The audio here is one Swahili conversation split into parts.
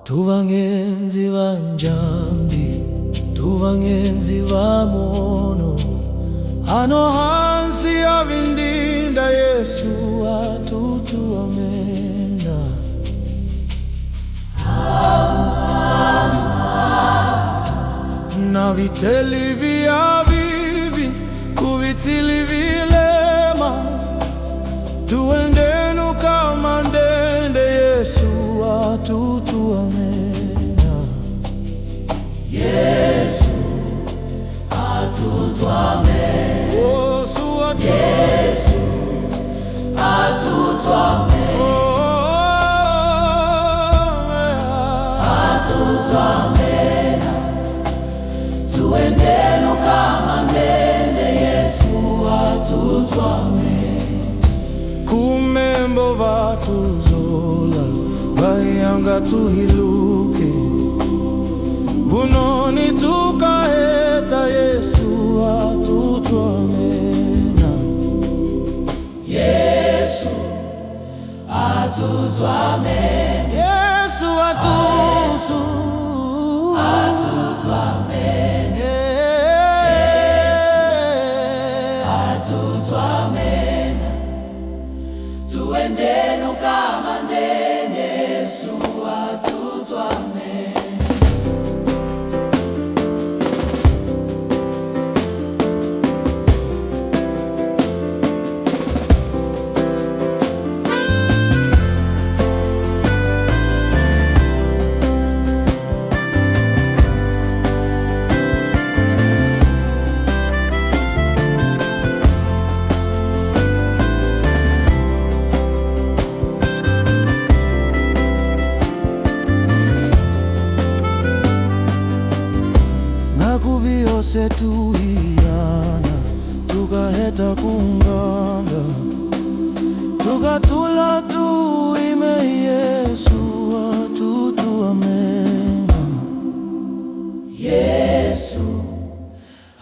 Tubangenzi banjambi, tubangenzi bamono, hano hansi y'abindinda Yesu atutuamena. Na viteli vya bibi kubitili vilema, tuendenu kama ndende Yesu atutuamena. Yesu atutuamena. Yesu atutuamena. Atutuamena. Tuendenu kama ndende Yesu atutuamena. Kumembo batuzola bayanga tuhiluke, bunoni tukaheta Yesu atutuamena. Yesu atutuamena. Yesu atutuamena. Atutuamena. Tuendenu kama ndende Yesu atutuamena. Nakuvyose tuhiyana, tukaheta kunganga, tukatula tuime Yesu atutuamena. Yesu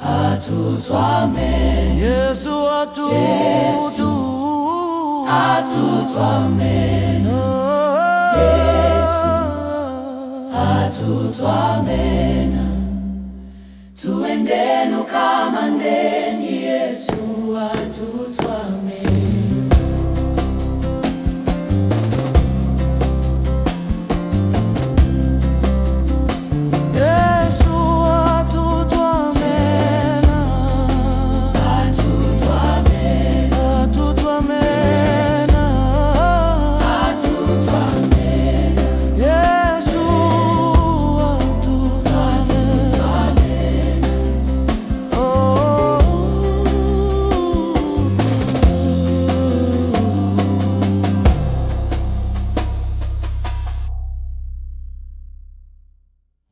atutuamena. Yesu atutuamena. Yesu atutuamena. Tuendenu kama ndeni